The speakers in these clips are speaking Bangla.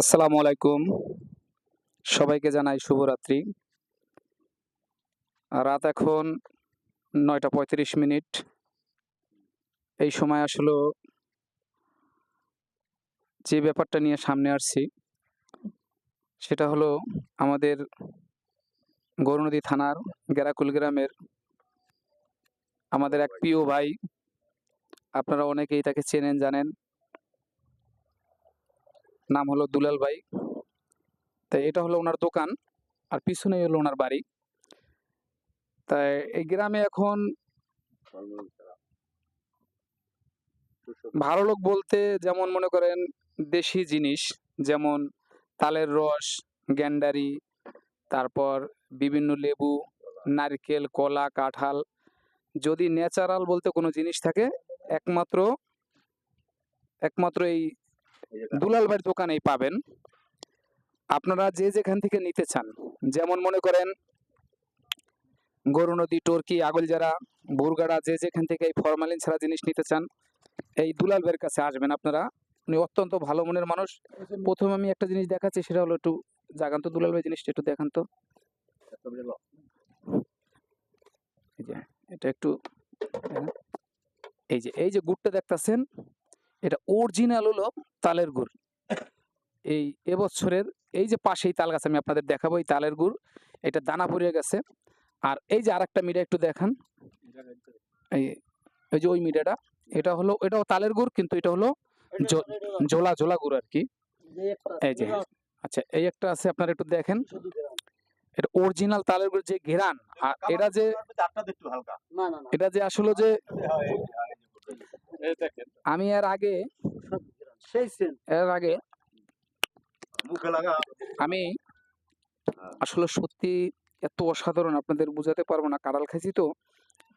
আসসালামু আলাইকুম। সবাইকে জানাই শুভরাত্রি। রাত এখন ৯টা ৩৫ মিনিট। এই সময় আসলেও যে ব্যাপারটা নিয়ে সামনে আসছি, সেটা হলো আমাদের গৌরনদী থানার গেরাকুল গ্রামের আমাদের এক প্রিয় ভাই। আপনারা অনেকেই তাকে চেনেন, জানেন। নাম হলো দুলাল ভাই। তাই এটা হলো উনার দোকান, আর পিছনেই হলো উনার বাড়ি। তাই এই গ্রামে এখন ভালো লোক বলতে যেমন মনে করেন দেশি জিনিস, যেমন তালের রস, গ্যান্ডারি, তারপর বিভিন্ন লেবু, নারকেল, কলা, কাঁঠাল। যদি ন্যাচারাল বলতে কোনো জিনিস থাকে, একমাত্র একমাত্র এই দুলাল ভাইয়ের দোকানেই পাবেন। আপনারা যে যেখান থেকে নিতে চান, যেমন মনে করেন গরুনদী, টর্কি, আগলজারা, বুরগাড়া, যে যেখান থেকে এই ফরমালিন ছাড়া জিনিস নিতে চান, এই দুলাল ভাইয়ের কাছে আসবেন আপনারা। উনি অত্যন্ত ভালো মনের মানুষ। প্রথমে আমি একটা জিনিস দেখাচ্ছি, সেটা হলো একটু জাগান তো দুলাল ভাই, জিনিসটা একটু দেখান তো। এই যে এটা একটু দেখেন। এই যে গুড়টা দেখতাছেন, এটা অরিজিনাল হলো তালের গুড়। এই এবছরের এই যে পাশেই তাল গাছ আমি আপনাদের দেখাবো, এই তালের গুড়, এটা দানা পড়ে গেছে। আর এই যে আরেকটা মিঠা একটু দেখান, এই এই যে ওই মিঠাটা, এটাও তালের গুড়, কিন্তু এটা হলো ঝোলা ঝোলা গুড় আর কি। এই যে আচ্ছা, এই একটা আছে, আপনারা একটু দেখেন। এটা অরিজিনাল তালের গুড়, যে ঘেরান। আর এটা যে আসলে যে আমি এর আগে আমি আসলে সত্যি এত অসাধারণ আপনাদের বুঝাতে পারবো না। কাঁঠাল খাইছি তো,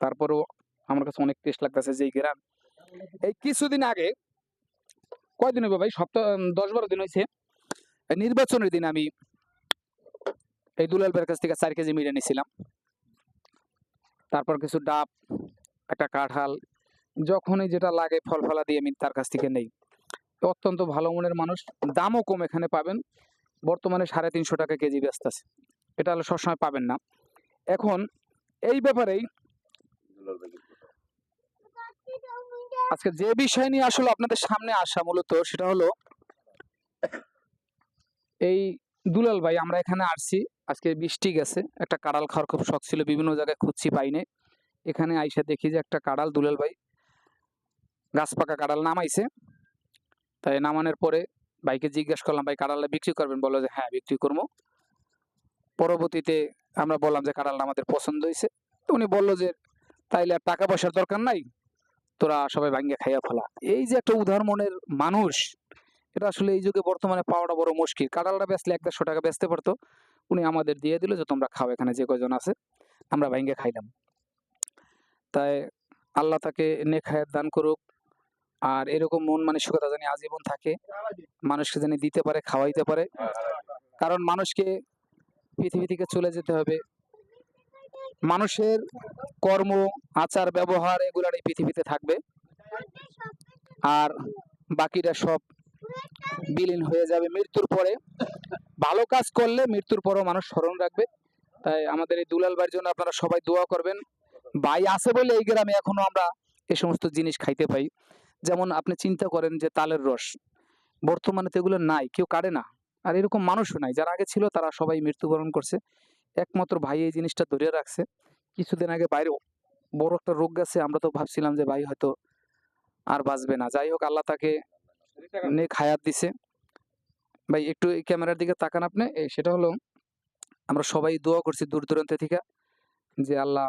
তারপরেও আমার কাছে অনেক টেস্ট লাগতেছে। যেই গ্রাম এই কিছুদিন আগে, কয়দিন হবে ভাই, সপ্তাহ 10-12 দিন হয়েছে, নির্বাচনের দিন আমি এই দুলাল ভাইয়ের কাছ থেকে 4 কেজি মিলে নিয়েছিলাম। তারপর কিছু ডাব, একটা কাঁঠাল, যখনই যেটা লাগে ফল ফলা দিয়ে আমি তার কাছ থেকে নেই। অত্যন্ত ভালো মনের মানুষ। দামও কম এখানে পাবেন। বর্তমানে 350 টাকা কেজি ব্যস্ত আছে। এটা হলে সবসময় পাবেন না। এখন এই ব্যাপারেই আজকে যে বিষয় নিয়ে আসলে আপনাদের সামনে আসা মূলত, সেটা হলো এই দুলাল ভাই, আমরা এখানে আসছি আজকে, বৃষ্টি গেছে, একটা কাঁড়াল খাওয়ার খুব শখ ছিল, বিভিন্ন জায়গায় খুঁজছি, পাইনি। এখানে আইসা দেখি যে একটা কাঁড়াল দুলাল ভাই গাছ পাকা কাঁড়াল নামাইছে। তাই নামানোর পরে ভাইকে জিজ্ঞেস করলাম, ভাই কাঁড়ালটা বিক্রি করবেন? বললো যে হ্যাঁ, বিক্রি করবো। পরবর্তীতে আমরা বললাম যে কাঁড়ালটা আমাদের পছন্দ হয়েছে। তো উনি বললো যে তাইলে আর টাকা পয়সার দরকার নাই, তোরা সবাই ভাঙ্গে খাইয়া ফেলা। এই যে একটা উদার মনের মানুষ, এটা আসলে এই যুগে বর্তমানে পাওয়াটা বড় মুশকিল। কাঁঠালটা বেচলে 1-150 টাকা বেচতে পারতো, উনি আমাদের দিয়ে দিল যে তোমরা খাও, এখানে যে কয়জন আছে আমরা ভাঙ্গে খাইলাম। তাই আল্লাহ তাকে নেক হায়াত দান করুক, আর এরকম মন মানসিকতা জানি আজীবন থাকে, মানুষকে জানি দিতে পারে, খাওয়াইতে পারে। কারণ মানুষকে পৃথিবী থেকে চলে যেতে হবে, মানুষের কর্ম, আচার, ব্যবহার এগুলার এই পৃথিবীতে থাকবে, আর বাকিটা সব বিলীন হয়ে যাবে মৃত্যুর পরে। ভালো কাজ করলে মৃত্যুর পরও মানুষ স্মরণ রাখবে। তাই আমাদের এই দুলাল ভাইয়ের জন্য আপনারা সবাই দোয়া করবেন। ভাই আছে বলে এই গ্রামে এখনো আমরা এই সমস্ত জিনিস খাইতে পাই। যেমন আপনি চিন্তা করেন যে তালের রস, বর্তমানে তো এগুলো নাই, কেউ কাটে না। আর এরকম মানুষও নাই, যারা আগে ছিল তারা সবাই মৃত্যুবরণ করছে। একমাত্র ভাই এই জিনিসটা ধরে রাখছে। কিছুদিন আগে বাইরে বড় একটা রোগ গেছে, আমরা তো ভাবছিলাম যে ভাই হয়তো আর বাঁচবে না। যাই হোক, আল্লাহ তাকে নেক হায়াত দিছে। ভাই একটু এই ক্যামেরার দিকে তাকান আপনি। সেটা হলো আমরা সবাই দোয়া করছি দূর দূরান্ত থেকে, যে আল্লাহ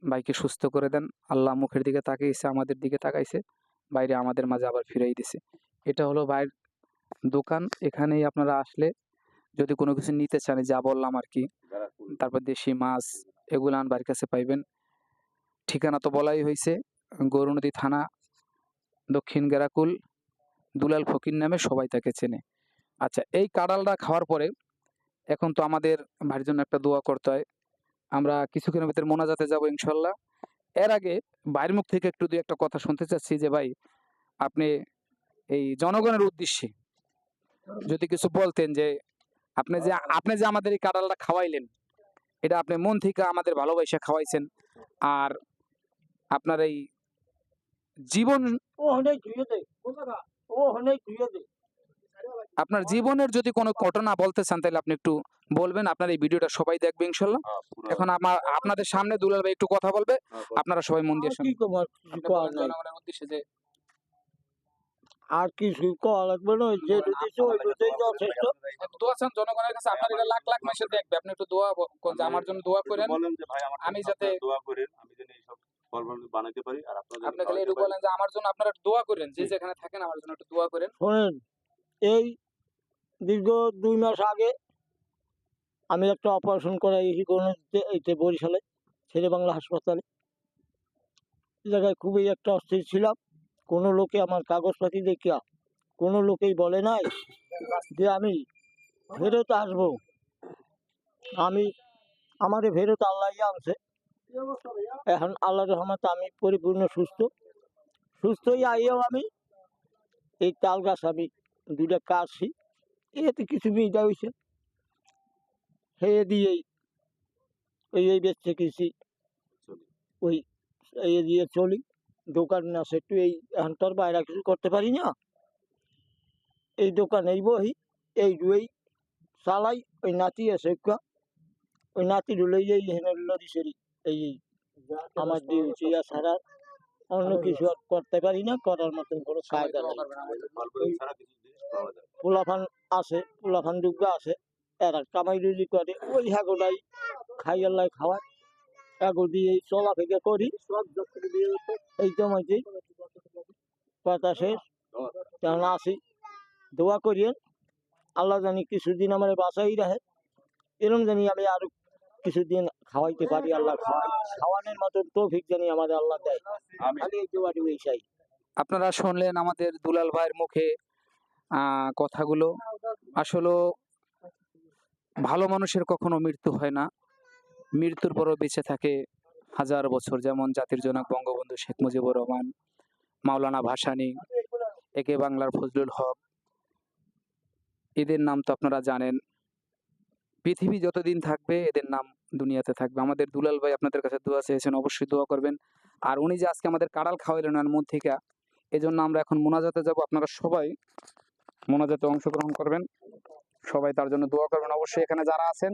ভাইকে সুস্থ করে দেন। আল্লাহ মুখের দিকে তাকিয়েছে, আমাদের দিকে তাকাইছে, বাইরে আমাদের মাঝে আবার ফিরাই দিছে। এটা হলো ভাইয়ের দোকান। এখানেই আপনারা আসলে যদি কোনো কিছু নিতে চান, যা বললাম আর কি, তারপর দেশি মাছ, এগুলো ভাইয়ের কাছে পাইবেন। ঠিকানা তো বলাই হয়েছে, গৌরনদী থানা, দক্ষিণ গেরাকুল, দুলাল ফকির নামে সবাই তাকে চেনে। আচ্ছা, এই কাঁড়ালটা খাওয়ার পরে এখন তো আমাদের ভাইয়ের জন্য একটা দোয়া করতে হয়। আমরা কিছুক্ষণের ভিতরে মোনাজাতে যাব ইনশাল্লাহ। এর আগে ভাইয়ের মুখ থেকে একটু 2-1 কথা শুনতে চাচ্ছি, যে ভাই আপনি এই জনগণের উদ্দেশ্যে যদি কিছু বলতেন যে আপনি যে আমাদের এই কাঁঠালটা খাওয়াইলেন, এটা আপনি মন থেকে আমাদের ভালোবাসা খাওয়াইছেন। আর আপনার এই জীবন আপনার জীবনের যদি কোনো ঘটনা বলতে চান তাহলে আপনি একটু বলবেন। আপনার এই ভিডিওটা সবাই দেখবে ইনশাল্লাহ। এখন আপনাদের সামনে দুলাল ভাই একটু কথা বলবে, আপনারা সবাই মন দিয়ে শুনুন। আপনি বলেন জনগণের উদ্দেশ্যে যে আর কিছু করা লাগবে না, যে দিছে ওই দুটোই যথেষ্ট। দোয়া চান জনগণের কাছে। আপনার এটা লাখ লাখ মানুষ দেখবে, আপনি একটু দোয়া করেন যে আমার জন্য দোয়া করেন, বলেন যে ভাই আমার আমি জন্য যাতে আপনারা দোয়া করেন, আমি যেন এইসব ফল বানাতে পারি আর আপনাদের আপনি খালি একটু বলেন যে আমার জন্য আপনারা একটু দোয়া করেন, যে যেখানে থাকেন আমার জন্য একটু দোয়া করেন। শোনেন, এই দীর্ঘ 2 মাস আগে আমি একটা অপারেশন করাইছি এইতে বরিশালে শেরে বাংলা হাসপাতালে। এই জায়গায় খুবই একটা অস্থির ছিলাম। কোনো লোকে আমার কাগজপাতি দেখিয়া কোনো লোকেই বলে নাই যে আমি ফেরত আসবো। আমি আমারে ফেরত আল্লাহ আনছে। এখন আল্লাহর রহমতে আমি পরিপূর্ণ সুস্থই আইয়াও আমি এই তাল গাছ আমি 2টা কাটছি, এতে কিছু মিটা হয়েছে, খেয়ে দিয়েই এই বেচতে কিছু ওই এই দিয়ে চলি। দোকান আছে একটু, এই এখন তো আর বাইরে কিছু করতে পারি না, এই দোকানেই বহি, এই দুই চালাই। ওই নাতি আছে একটা, ওই নাতি লই এই নদী সেরি এই আমার ডিউটি ছাড়া অন্য কিছু আর করতে পারি না, করার মতন কোনো কায়দা নেই। পোলাফান আছে, পোলাফান দুগ্গা আছে, এরা কামাই রুজি করে, ওই হাগোটাই খাই আল্লাহ খাওয়ায়, এগো দিয়ে চলাফেরা করি। এই জমাইতে কথা শেষ, তেমন আসি। দোয়া করিয়েন আল্লাহ জানি কিছুদিন আমার বাঁচাই রাখে, এরকম জানি আমি আরো কিছুদিন খাওয়াইতে পারি। আল্লাহ খাওয়ানোর মতন তৌফিক জানি আমাদের আল্লাহ দেয়। খালি এই দোয়াটি এই চাই। আপনারা শুনলেন আমাদের দুলাল ভাইয়ের মুখে কথাগুলো। আসলে ভালো মানুষের কখনো মৃত্যু হয় না, মৃত্যুর পরও বেঁচে থাকে হাজার বছর। যেমন জাতির জনক বঙ্গবন্ধু শেখ মুজিবুর রহমান, মাওলানা ভাসানী, একে বাংলার ফজলুল হক, এদের নাম তো আপনারা জানেন। পৃথিবী যতদিন থাকবে এদের নাম দুনিয়াতে থাকবে। আমাদের দুলাল ভাই আপনাদের কাছে দোয়া চেয়েছেন, অবশ্যই দোয়া করবেন। আর উনি যে আজকে আমাদের কাঁড়াল খাওয়াইলেন ওনার মন থেকে, এজন্য আমরা এখন মোনাজাতে যাব। আপনারা সবাই মোনাজাতে অংশগ্রহণ করবেন, সবাই তার জন্য দোয়া করবেন। অবশ্যই এখানে যারা আছেন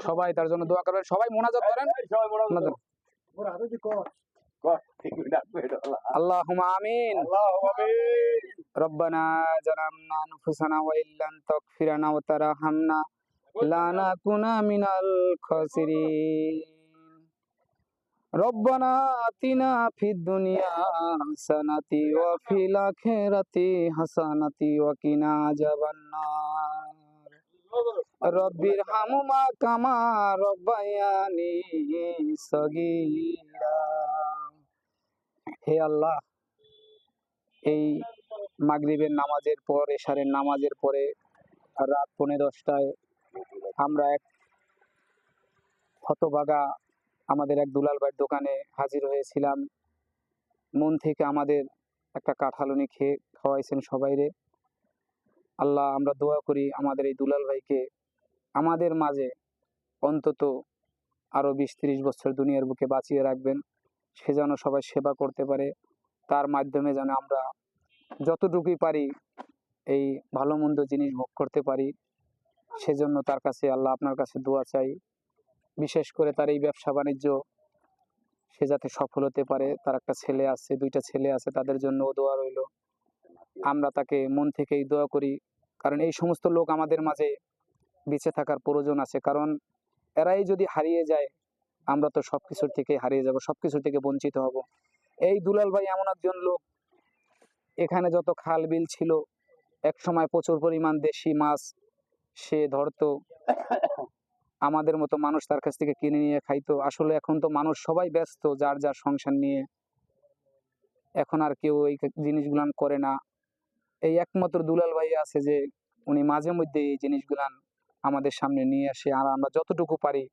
সবাই তার জন্য দোয়া করবেন। সবাই মোনাজাত করেন। আল্লাহুম্মা আমিন। রব্বানা জালামনা আনফুসানা ওয়া ইল্লাম তাগফিরানা ওয়া তারহামনা লানাকুনা মিনাল খাসিরিন। রব্বানা আতিনা ফিদ দুনিয়া হাসানাতি ওয়া ফিল আখিরাতি হাসানাতি ওয়া কিনা আযাবান্নার। রব্বির হামুমা কামা রব্বায়ানি সগীরা। হে আল্লাহ, এই মাগরিবের নামাজের পর, এশারের নামাজের পরে রাত 10:45টায় আমরা এক হতভাগা আমাদের এক দুলাল ভাইয়ের দোকানে হাজির হয়েছিলাম। মন থেকে আমাদের একটা কাঁঠাল উনি খেয়ে খাওয়াইছেন সবাইরে। আল্লাহ, আমরা দোয়া করি আমাদের এই দুলাল ভাইকে আমাদের মাঝে অন্তত আরো 20-30 বছর দুনিয়ার বুকে বাঁচিয়ে রাখবেন। সে যেন সবাই সেবা করতে পারে, তার মাধ্যমে যেন আমরা যতটুকুই পারি এই ভালো মন্দ জিনিস ভোগ করতে পারি। সেজন্য তার কাছে আল্লাহ আপনার কাছে দোয়া চাই, বিশেষ করে তার এই ব্যবসা বাণিজ্য সে যাতে সফল হতে পারে। তার একটা ছেলে আছে, 2টা ছেলে আছে, তাদের জন্য দোয়া রইল। আমরা তাকে মন থেকেই দোয়া করি, কারণ এই সমস্ত লোক আমাদের মাঝে বেঁচে থাকার প্রয়োজন আছে। কারণ এরাই যদি হারিয়ে যায়, আমরা তো সবকিছুর থেকে হারিয়ে যাব, সবকিছু থেকে বঞ্চিত হব। এই দুলাল ভাই এমন একজন লোক, এখানে যত খাল বিল ছিল এক সময় প্রচুর পরিমাণ দেশি মাছ সে ধরতো, আমাদের মতো মানুষ তার কাছ থেকে কিনে নিয়ে খাইতো। আসলে এখন তো মানুষ সবাই ব্যস্ত যার যার সংসার নিয়ে, এখন আর কেউ এই জিনিসগুলান করে না। এই একমাত্র দুলাল ভাই আছে যে উনি মাঝে মধ্যে এই জিনিসগুলান আমাদের সামনে নিয়ে আসে, আর আমরা যতটুকু পারি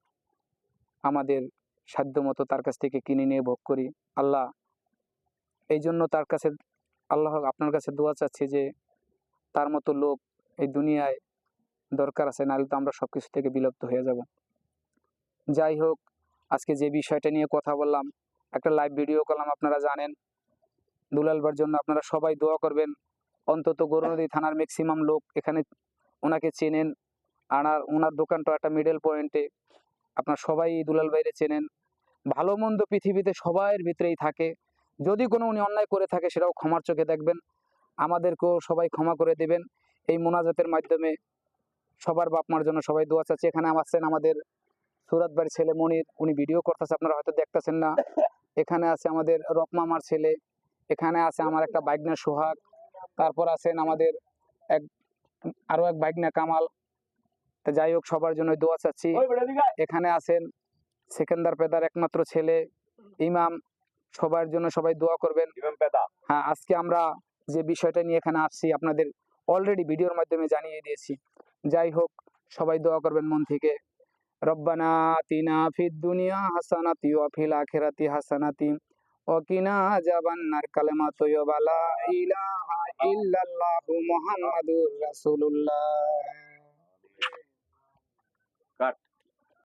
আমাদের সাধ্য মতো তার কাছ থেকে কিনে নিয়ে ভোগ করি। আল্লাহ, এই জন্য তার কাছে আল্লাহ আপনার কাছে দোয়া চাচ্ছি যে তার মতো লোক এই দুনিয়ায় দরকার আছে, নাহলে তো আমরা সবকিছু থেকে বিলুপ্ত হয়ে যাব। যাই হোক, আজকে যে বিষয়টা নিয়ে কথা বললাম, একটা লাইভ ভিডিও করলাম, আপনারা জানেন। দুলাল ভাইয়ের জন্য আপনারা সবাই দোয়া করবেন। অন্তত গৌরনদী থানার ম্যাক্সিমাম লোক এখানে ওনাকে চেনেন, আর ওনার দোকানটা একটা মিডল পয়েন্টে। আপনার সবাই দুলাল ভাইরে চেনেন। ভালো মন্দ পৃথিবীতে সবার ভিতরেই থাকে। যদি কোনো উনি অন্যায় করে থাকে সেটাও ক্ষমার চোখে দেখবেন, আমাদেরকেও সবাই ক্ষমা করে দেবেন। এই মোনাজাতের মাধ্যমে সবার বাপ মার জন্য সবাই দোয়া চাচ্ছে। এখানে আছেন আমাদের সুরাত ভাইয়ের ছেলে মনির, উনি ভিডিও করতেছে, আপনারা হয়তো দেখতেছেন না। এখানে আছে আমাদের রকমামার ছেলে, এখানে আছে আমার একটা বাইকনা সোহাগ, তারপর আছেন আমাদের আরো এক বাইকনা কামাল। তো যাই হোক, সবার জন্য দোয়া চাচ্ছি। এখানে আছেন সেকেন্দার পেদার একমাত্র ছেলে ইমাম, সবার জন্য সবাই দোয়া করবেন। হ্যাঁ, আজকে আমরা যে বিষয়টা নিয়ে এখানে আসছি আপনাদের অলরেডি ভিডিওর মাধ্যমে জানিয়ে দিয়েছি। যাই হোক, সবাই দোয়া করবেন মন থেকে। রব্বানা আতিনা ফিদ দুনিয়া হাসানাতি ওয়া ফিল আখিরাতি হাসানাতি ওয়া কিনা আযাবান্নার। কালেমা তয়্যিবা লা ইলাহা ইল্লাল্লাহু মুহাম্মাদুর রাসূলুল্লাহ।